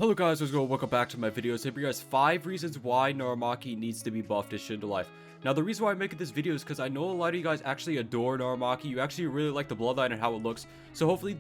Hello guys, what's going on? Welcome back to my video. Today for you guys 5 reasons why Narumaki needs to be buffed in Shindo Life. Now the reason why I'm making this video is because I know a lot of you guys actually adore Narumaki. You actually really like the bloodline and how it looks. So hopefully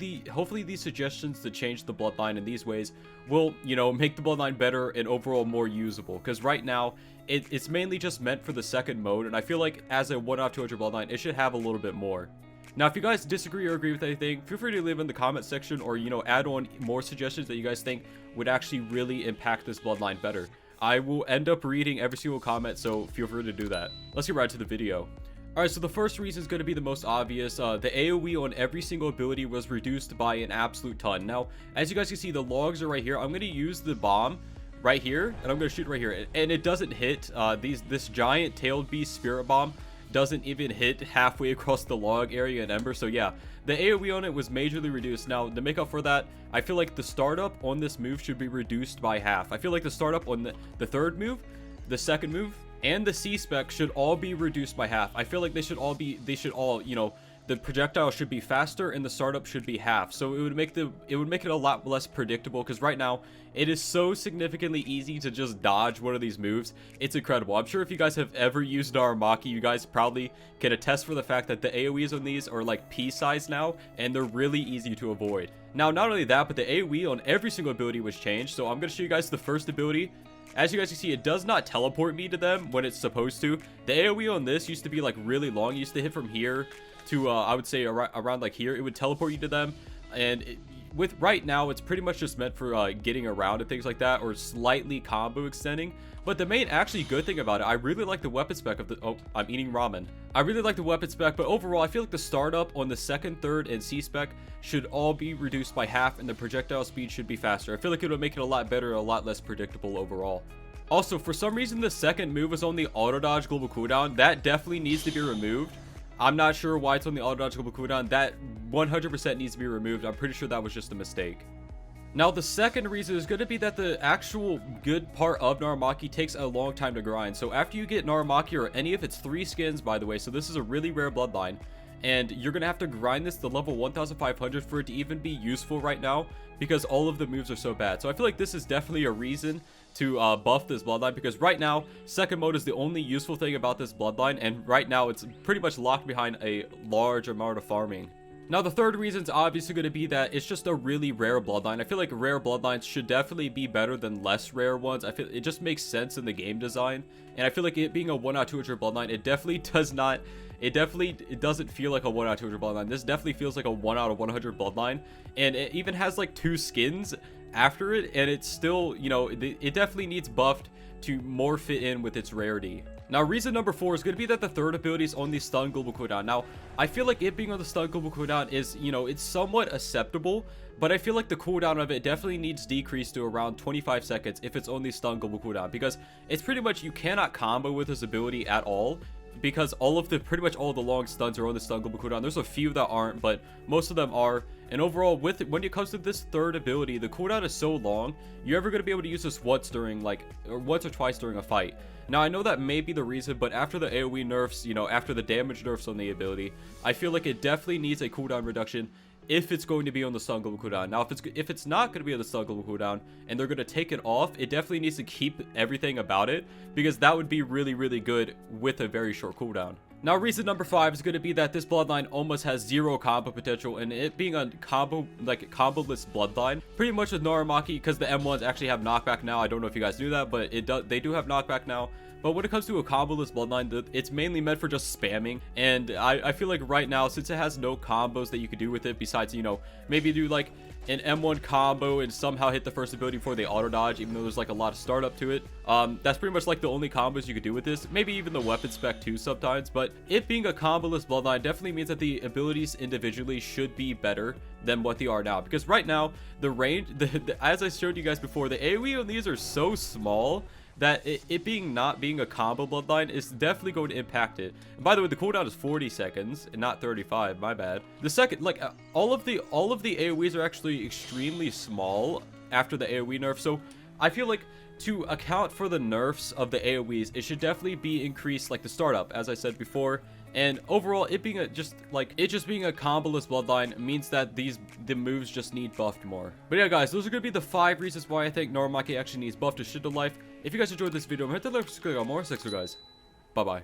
these suggestions to change the bloodline in these ways will, make the bloodline better and overall more usable. Because right now, it's mainly just meant for the second mode, and I feel like as a 1 out of 200 bloodline, it should have a little bit more. Now, if you guys disagree or agree with anything, feel free to leave in the comment section or, add on more suggestions that you guys think would actually really impact this bloodline better. I will end up reading every single comment, so feel free to do that. Let's get right to the video. Alright, so the first reason is going to be the most obvious. The AoE on every single ability was reduced by an absolute ton. Now, as you guys can see, the logs are right here. I'm going to use the bomb right here, and I'm going to shoot right here. And it doesn't hit. This giant tailed beast spirit bomb doesn't even hit halfway across the log area in Ember. So yeah, the AoE on it was majorly reduced. Now to make up for that, I feel like the startup on this move should be reduced by half. I feel like the startup on the third move, the second move, and the C-spec should all be reduced by half. I feel like they should all, the projectile should be faster and the startup should be half. So it would make it a lot less predictable, because right now it is so significantly easy to just dodge one of these moves. It's incredible. I'm sure if you guys have ever used Narumaki, you guys probably can attest for the fact that the AoEs on these are like pea size now, and they're really easy to avoid. Now, not only that, but the AoE on every single ability was changed. So I'm going to show you guys the first ability. As you guys can see, it does not teleport me to them when it's supposed to. The AoE on this used to be like really long. It used to hit from here to I would say around like here. It would teleport you to them, and with right now it's pretty much just meant for getting around and things like that, or slightly combo extending. But the main actually good thing about it, I really like the weapon spec of the I'm eating ramen. I really like the weapon spec, but overall I feel like the startup on the second, third, and C spec should all be reduced by half, and the projectile speed should be faster. I feel like it would make it a lot better, a lot less predictable overall. Also, for some reason the second move was on the auto dodge global cooldown. That definitely needs to be removed. I'm not sure why it's on the auto dodge global cooldown. That 100% needs to be removed. I'm pretty sure that was just a mistake. Now, the second reason is going to be that the actual good part of Narumaki takes a long time to grind. So after you get Narumaki, or any of its 3 skins, by the way, so this is a really rare bloodline, and you're going to have to grind this to level 1500 for it to even be useful right now, because all of the moves are so bad. So I feel like this is definitely a reason to buff this bloodline, because right now second mode is the only useful thing about this bloodline, and right now it's pretty much locked behind a large amount of farming. Now, the third reason is obviously going to be that it's just a really rare bloodline. I feel like rare bloodlines should definitely be better than less rare ones. I feel it just makes sense in the game design, and I feel like it being a 1 out of 200 bloodline, it definitely doesn't feel like a 1 out of 200 bloodline. This definitely feels like a 1 out of 100 bloodline, and it even has like 2 skins after it, and it's still, it definitely needs buffed to more fit in with its rarity. Now, reason number 4 is going to be that the third ability is on the stun global cooldown. Now, I feel like it being on the stun global cooldown is, it's somewhat acceptable, but I feel like the cooldown of it definitely needs decreased to around 25 seconds if it's on the stun global cooldown, because it's pretty much, you cannot combo with this ability at all, because pretty much all of the long stuns are on the stun global cooldown. There's a few that aren't, but most of them are. And overall, when it comes to this third ability, the cooldown is so long, you're ever going to be able to use this once or twice during a fight. Now, I know that may be the reason, but after the AoE nerfs, after the damage nerfs on the ability, I feel like it definitely needs a cooldown reduction if it's going to be on the stun global cooldown. Now, if it's not going to be on the stun global cooldown and they're going to take it off, it definitely needs to keep everything about it, because that would be really, really good with a very short cooldown. Now, reason number 5 is going to be that this bloodline almost has 0 combo potential, and it being a combo-less bloodline, pretty much with Narumaki, because the M1s actually have knockback now. I don't know if you guys knew that, but they do have knockback now. But when it comes to a combo-less bloodline, it's mainly meant for just spamming, and I feel like right now, since it has no combos that you could do with it, besides, maybe do like an M1 combo and somehow hit the first ability before they auto dodge, even though there's like a lot of startup to it. That's pretty much like the only combos you could do with this. Maybe even the weapon spec too sometimes, but it being a combo-less bloodline definitely means that the abilities individually should be better than what they are now, because right now the range, as I showed you guys before, the AoE on these are so small that it not being a combo bloodline is definitely going to impact it. And by the way, the cooldown is 40 seconds and not 35, my bad. The second, all of the AoEs are actually extremely small after the AoE nerf, so I feel like to account for the nerfs of the AoEs, it should definitely be increased, like the startup, as I said before. And overall, it being just being a comboless bloodline means that the moves just need buffed more. But yeah, guys, those are gonna be the 5 reasons why I think Narumaki actually needs buffed to Shindo Life. If you guys enjoyed this video, hit the like, subscribe, more. 6 guys. Bye bye.